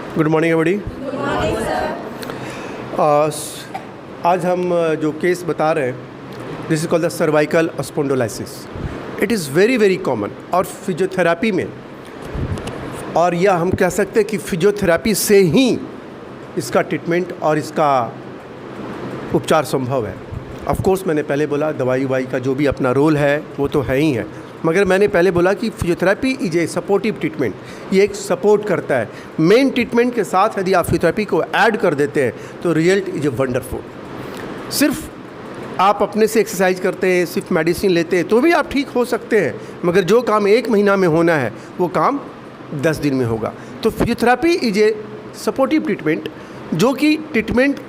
Good morning everybody. आज हम जो केस बता रहे हैं, this is called the cervical spondylolysis. It is very very common और फिजियोथेरेपी में, और यह हम कह सकते हैं कि फिजियोथेरेपी से ही इसका ट्रीटमेंट और इसका उपचार संभव है। ऑफ कोर्स मैंने पहले बोला दवाई वाई का जो भी अपना रोल है वो तो है ही है, मगर मैंने पहले बोला कि physiotherapy is a supportive treatment. ये एक सपोर्ट करता है। मेन ट्रीटमेंट के साथ यदि आप फिजियोथेरेपी को ऐड कर देते हैं तो रिजल्ट इज ए वंडरफुल। सिर्फ आप अपने से एक्सरसाइज करते हैं, सिर्फ मेडिसिन लेते हैं तो भी आप ठीक हो सकते हैं, मगर जो काम 1 महीना में होना है वो काम 10 दिन में होगा। तो physiotherapy is a supportive treatment, जो कि ट्रीटमेंट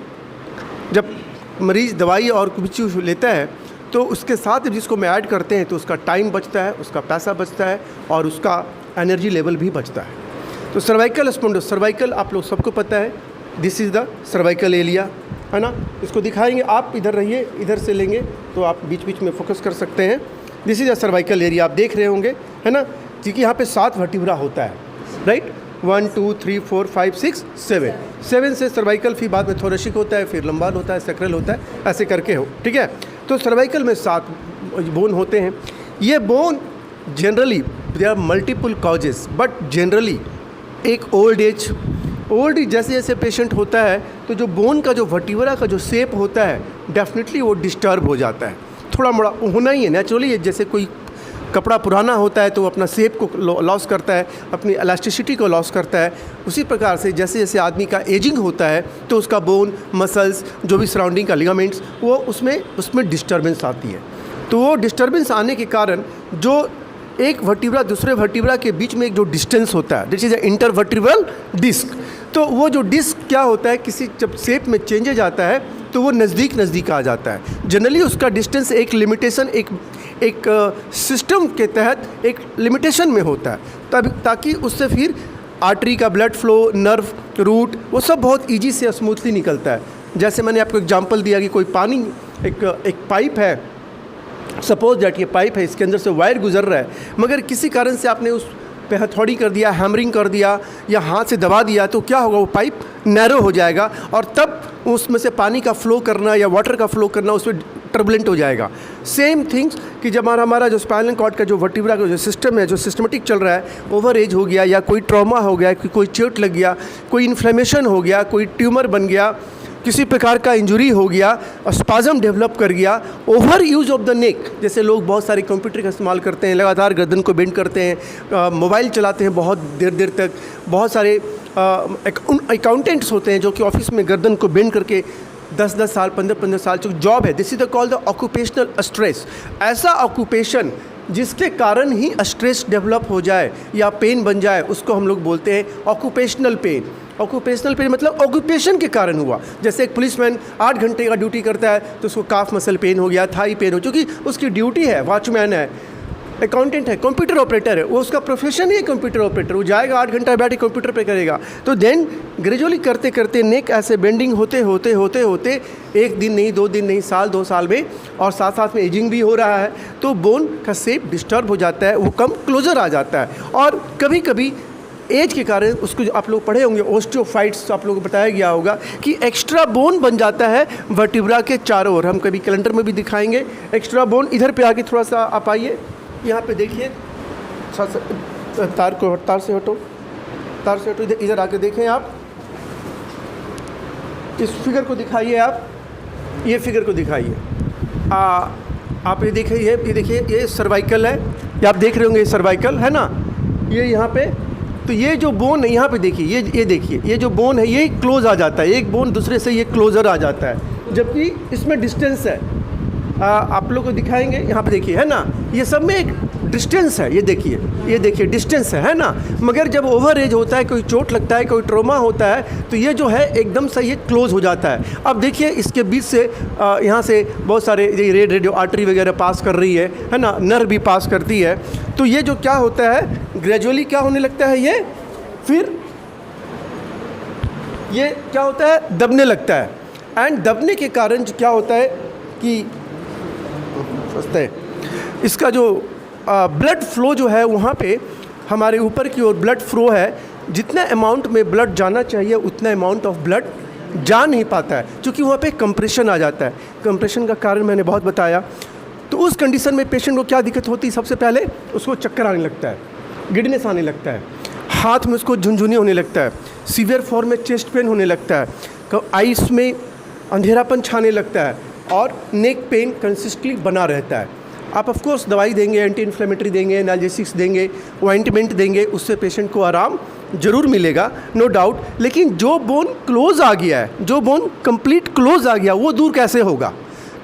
जब मरीज़ दवाई और कुछ चीज़ लेता है तो उसके साथ जिसको में ऐड करते हैं तो उसका टाइम बचता है, उसका पैसा बचता है और उसका एनर्जी लेवल भी बचता है। तो सर्वाइकल स्पॉन्डिलोसिस, सर्वाइकल आप लोग सबको पता है, this is the cervical area, है ना। इसको दिखाएंगे, आप इधर रहिए, इधर से लेंगे तो आप बीच बीच में फोकस कर सकते हैं। This is the cervical area, आप देख रहे होंगे, है ना, क्योंकि यहाँ पे 7 वर्टिब्रा होता है, राइट। 1 2 3 4 5 6 7 से सर्वाइकल, फिर बाद में थोरेसिक होता है, फिर लंबार होता है, सैक्रल होता है, ऐसे करके हो, ठीक है। तो सर्वाइकल में 7 बोन होते हैं। ये bone generally there are multiple causes, but generally एक ओल्ड एज जैसे जैसे पेशेंट होता है तो जो बोन का जो वर्टिब्रा का जो शेप होता है डेफिनेटली वो डिस्टर्ब हो जाता है, थोड़ा मोड़ा होना ही है नेचुरली। जैसे कोई कपड़ा पुराना होता है तो वो अपना शेप को लॉस करता है, अपनी इलास्टिसिटी को लॉस करता है। उसी प्रकार से जैसे जैसे आदमी का एजिंग होता है तो उसका बोन, मसल्स, जो भी सराउंडिंग का लिगामेंट्स, वो उसमें डिस्टर्बेंस आती है। तो वो डिस्टर्बेंस आने के कारण जो एक वर्टिब्रा दूसरे वर्टिब्रा के बीच में एक जो डिस्टेंस होता है, this is a intervertebral disc. तो वो जो डिस्क क्या होता है, किसी जब शेप में चेंजेज आता है तो वो नज़दीक आ जाता है। जनरली उसका डिस्टेंस एक लिमिटेशन, एक सिस्टम के तहत एक लिमिटेशन में होता है, तब ताकि उससे फिर आर्टरी का ब्लड फ्लो, नर्व, रूट, वो सब बहुत इजी से स्मूथली निकलता है। जैसे मैंने आपको एग्जांपल दिया कि कोई पानी एक पाइप है, सपोज दैट ये पाइप है, इसके अंदर से वायर गुजर रहा है, मगर किसी कारण से आपने उस पे हथौड़ी कर दिया, हैमरिंग कर दिया या हाथ से दबा दिया तो क्या होगा, वो पाइप नैरो हो जाएगा और तब उसमें से पानी का फ्लो करना या वाटर का फ्लो करना उसमें टर्बुलेंट हो जाएगा। सेम थिंग्स कि जब हमारा जो स्पाइनल कॉर्ड का जो वर्टिब्रा का जो सिस्टम है, जो सिस्टमेटिक चल रहा है, ओवर एज हो गया या कोई ट्रॉमा हो गया, कोई चोट लग गया, कोई इन्फ्लेमेशन हो गया, कोई ट्यूमर बन गया, किसी प्रकार का इंजरी हो गया, स्पाज़म डेवलप कर गया, over use of the neck, जैसे लोग बहुत सारे कंप्यूटर का इस्तेमाल करते हैं, लगातार गर्दन को बेंड करते हैं, मोबाइल चलाते हैं बहुत देर तक, बहुत सारे अकाउंटेंट्स होते हैं जो कि ऑफिस में गर्दन को बेंड करके 10 साल 15 साल जो जॉब है, this is the called the occupational stress. ऐसा ऑक्यूपेशन जिसके कारण ही स्ट्रेस डेवलप हो जाए या पेन बन जाए, उसको हम लोग बोलते हैं ऑक्यूपेशनल पेन। ऑक्यूपेशनल पेन मतलब ऑक्यूपेशन के कारण हुआ। जैसे एक पुलिसमैन 8 घंटे का ड्यूटी करता है तो उसको काफ मसल पेन हो गया, थाई पेन हो, क्योंकि उसकी ड्यूटी है, वॉचमैन है, अकाउंटेंट है, कंप्यूटर ऑपरेटर है, वो उसका प्रोफेशन ही है कंप्यूटर ऑपरेटर, वो जाएगा 8 घंटा बैठ के कंप्यूटर पे करेगा। तो देन ग्रेजुअली करते करते नेक ऐसे बेंडिंग होते होते 1 दिन नहीं, 2 दिन नहीं, साल 2 साल में, और साथ साथ में एजिंग भी हो रहा है तो बोन का शेप डिस्टर्ब हो जाता है, वो कम क्लोजर आ जाता है। और कभी कभी एज के कारण उसको, जो आप लोग पढ़े होंगे ओस्टियोफाइट्स, आप लोगों को बताया गया होगा कि एक्स्ट्रा बोन बन जाता है वर्टिब्रा के चारों ओर। हम कभी कैलेंडर में भी दिखाएंगे एक्स्ट्रा बोन। इधर पे आके थोड़ा सा आप आइए, यहाँ पे देखिए, तार से हटो, इधर आके देखें आप, इस फिगर को दिखाइए, आप ये फिगर को दिखाइए, आप ये देखिए, ये सर्वाइकल है, ये आप देख रहे होंगे, ये सर्वाइकल है ना, ये यहाँ पे। तो ये जो बोन है यहाँ पे देखिए, ये देखिए, ये जो बोन है ये क्लोज आ जाता है, एक बोन दूसरे से ये क्लोजर आ जाता है, जबकि इसमें डिस्टेंस है। आप लोग को दिखाएंगे, यहाँ पे देखिए, है ना, ये सब में एक डिस्टेंस है, ये देखिए डिस्टेंस है ना। मगर जब ओवर एज होता है, कोई चोट लगता है, कोई ट्रॉमा होता है, तो ये जो है एकदम से ये क्लोज हो जाता है। अब देखिए इसके बीच से यहाँ से बहुत सारे ये रेड जो आर्टरी वगैरह पास कर रही है ना, नर्व भी पास करती है। तो ये जो क्या होता है, ग्रेजुअली क्या होने लगता है, ये फिर ये क्या होता है, दबने लगता है। एंड दबने के कारण क्या होता है कि इसका जो ब्लड फ्लो जो है वहाँ पे हमारे ऊपर की ओर ब्लड फ्लो है जितना अमाउंट में ब्लड जाना चाहिए उतना अमाउंट ऑफ ब्लड जा नहीं पाता है, क्योंकि वहाँ पे कंप्रेशन आ जाता है। कंप्रेशन का कारण मैंने बहुत बताया। तो उस कंडीशन में पेशेंट को क्या दिक्कत होती है? सबसे पहले उसको चक्कर आने लगता है, गिडनेस आने लगता है, हाथ में उसको झुनझुनी होने लगता है, सीवियर फॉर्म में चेस्ट पेन होने लगता है, आइस में अंधेरापन छाने लगता है और नेक पेन कंसिस्टेंटली बना रहता है। आप ऑफ कोर्स दवाई देंगे, एंटी इन्फ्लेमेटरी देंगे, एनाल्जेसिक्स देंगे, ऑइंटमेंट देंगे, उससे पेशेंट को आराम ज़रूर मिलेगा, नो डाउट। लेकिन जो बोन क्लोज आ गया है, जो बोन कंप्लीट क्लोज आ गया, वो दूर कैसे होगा?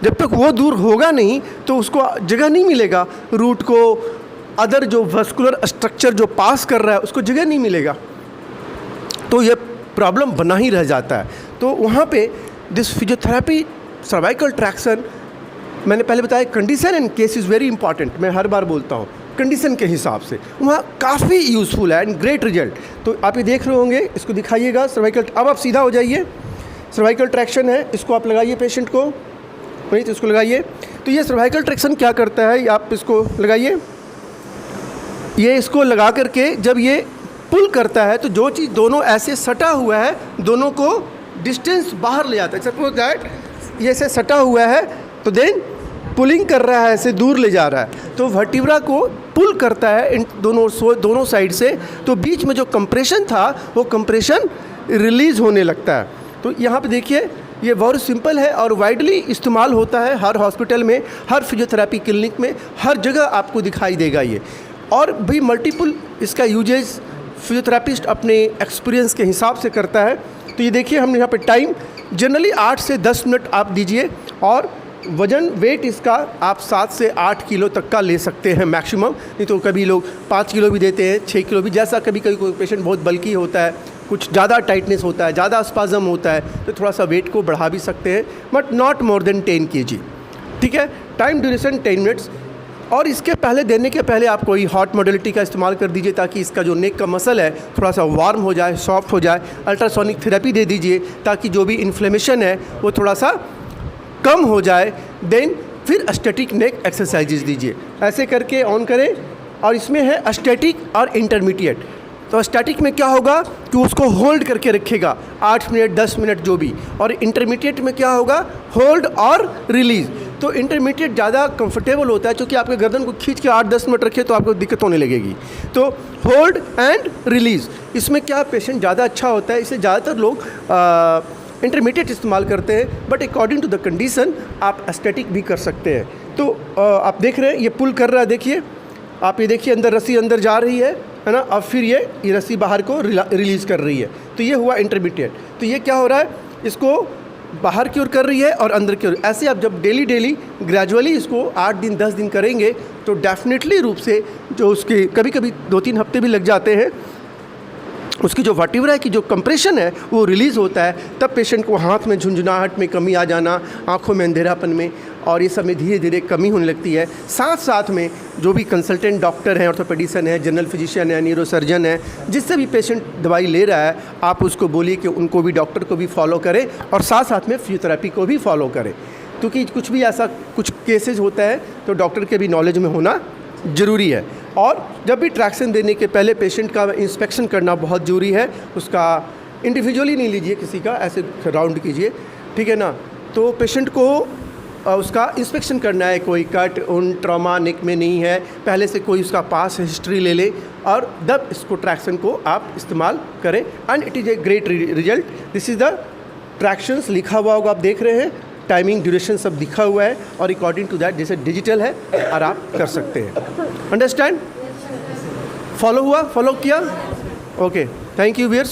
जब तक वो दूर होगा नहीं तो उसको जगह नहीं मिलेगा, रूट को, अदर जो वस्कुलर स्ट्रक्चर जो पास कर रहा है उसको जगह नहीं मिलेगा, तो ये प्रॉब्लम बना ही रह जाता है। तो वहाँ पे दिस फिजियोथेरेपी सर्वाइकल ट्रैक्शन, मैंने पहले बताया condition and case is very important, मैं हर बार बोलता हूँ कंडीशन के हिसाब से, वहाँ काफ़ी यूज़फुल है एंड ग्रेट रिजल्ट। तो आप ये देख रहे होंगे, इसको दिखाइएगा सर्वाइकल। अब आप सीधा हो जाइए, सर्वाइकल ट्रैक्शन है, इसको आप लगाइए पेशेंट को, नहीं तो इसको लगाइए। तो ये सर्वाइकल ट्रैक्शन क्या करता है, आप इसको लगाइए, ये इसको लगा करके जब ये पुल करता है तो जो चीज़ दोनों ऐसे सटा हुआ है, दोनों को डिस्टेंस बाहर ले जाता है। सपोज दैट ये ऐसे सटा हुआ है तो देन पुलिंग कर रहा है, ऐसे दूर ले जा रहा है, तो वर्टिब्रा को पुल करता है इन दोनों साइड से, तो बीच में जो कंप्रेशन था वो कंप्रेशन रिलीज़ होने लगता है। तो यहाँ पे देखिए, ये बहुत सिंपल है और वाइडली इस्तेमाल होता है हर हॉस्पिटल में, हर फिजियोथेरेपी क्लिनिक में, हर जगह आपको दिखाई देगा ये। और भी मल्टीपल इसका यूजेज फिजियोथेरेपिस्ट अपने एक्सपीरियंस के हिसाब से करता है। तो ये देखिए, हम यहाँ पे टाइम जनरली 8 से 10 मिनट आप दीजिए, और वज़न वेट इसका आप 7 से 8 किलो तक का ले सकते हैं मैक्सिमम, नहीं तो कभी लोग 5 किलो भी देते हैं, 6 किलो भी, जैसा कभी कभी कोई पेशेंट बहुत बल्कि होता है, कुछ ज़्यादा टाइटनेस होता है, ज़्यादा स्पाज़म होता है, तो थोड़ा सा वेट को बढ़ा भी सकते हैं, but not more than 10 kg। ठीक है, टाइम ड्यूरेशन 10 मिनट्स। और इसके पहले देने के पहले आप कोई हॉट मॉडलिटी का इस्तेमाल कर दीजिए, ताकि इसका जो नेक का मसल है थोड़ा सा वार्म हो जाए, सॉफ्ट हो जाए। अल्ट्रासोनिक थेरेपी दे दीजिए ताकि जो भी इन्फ्लेमेशन है वो थोड़ा सा कम हो जाए। देन फिर स्टैटिक नेक एक्सरसाइजेज दीजिए, ऐसे करके ऑन करें। और इसमें है स्टैटिक और इंटरमीडिएट। तो स्टैटिक में क्या होगा कि उसको होल्ड करके रखेगा 8 मिनट 10 मिनट जो भी, और इंटरमीडिएट में क्या होगा, होल्ड और रिलीज़। तो इंटरमीडिएट ज़्यादा कंफर्टेबल होता है, क्योंकि आपके गर्दन को खींच के 8-10 मिनट रखे तो आपको दिक्कत होने लगेगी। तो होल्ड एंड रिलीज़, इसमें क्या पेशेंट ज़्यादा अच्छा होता है, इसे ज़्यादातर लोग इंटरमीडिएट इस्तेमाल करते हैं, but according to the condition आप स्टैटिक भी कर सकते हैं। तो आप देख रहे हैं ये पुल कर रहा है, देखिए आप, ये देखिए अंदर रस्सी अंदर जा रही है ना, अब फिर ये रस्सी बाहर को रिलीज़ कर रही है, तो ये हुआ इंटरमीडिएट। तो ये क्या हो रहा है, इसको बाहर की ओर कर रही है और अंदर की ओर। ऐसे आप जब डेली ग्रेजुअली इसको 8 दिन 10 दिन करेंगे तो डेफिनेटली रूप से जो उसके कभी कभी 2-3 हफ्ते भी लग जाते हैं, उसकी जो वर्टिब्रा की जो कंप्रेशन है वो रिलीज़ होता है। तब पेशेंट को हाथ में झुंझुनाहट में कमी आ जाना, आँखों में अंधेरापन में, और ये सब में धीरे धीरे कमी होने लगती है। साथ साथ में जो भी कंसल्टेंट डॉक्टर हैं, ऑर्थोपेडिशियन है, जनरल फिजिशियन है, न्यूरोसर्जन है, जिससे भी पेशेंट दवाई ले रहा है, आप उसको बोलिए कि उनको भी, डॉक्टर को भी फॉलो करें, और साथ साथ में फिजियोथेरेपी को भी फॉलो करें। क्योंकि कुछ भी ऐसा कुछ केसेज होता है तो डॉक्टर के भी नॉलेज में होना ज़रूरी है। और जब भी ट्रैक्शन देने के पहले पेशेंट का इंस्पेक्शन करना बहुत ज़रूरी है। उसका इंडिविजुअली नहीं लीजिए, किसी का ऐसे राउंड कीजिए, ठीक है ना। तो पेशेंट को उसका इंस्पेक्शन करना है, कोई कट उन ट्रॉमा नेक में नहीं है, पहले से कोई उसका पास हिस्ट्री ले ले, और तब इसको ट्रैक्शन को आप इस्तेमाल करें। And it is a great result. This is the tractions, लिखा हुआ होगा, आप देख रहे हैं, टाइमिंग ड्यूरेशन सब दिखा हुआ है, और अकॉर्डिंग टू दैट जैसे डिजिटल है और आप कर सकते हैं। अंडरस्टैंड? फॉलो हुआ, फॉलो किया? Okay, thank you wears.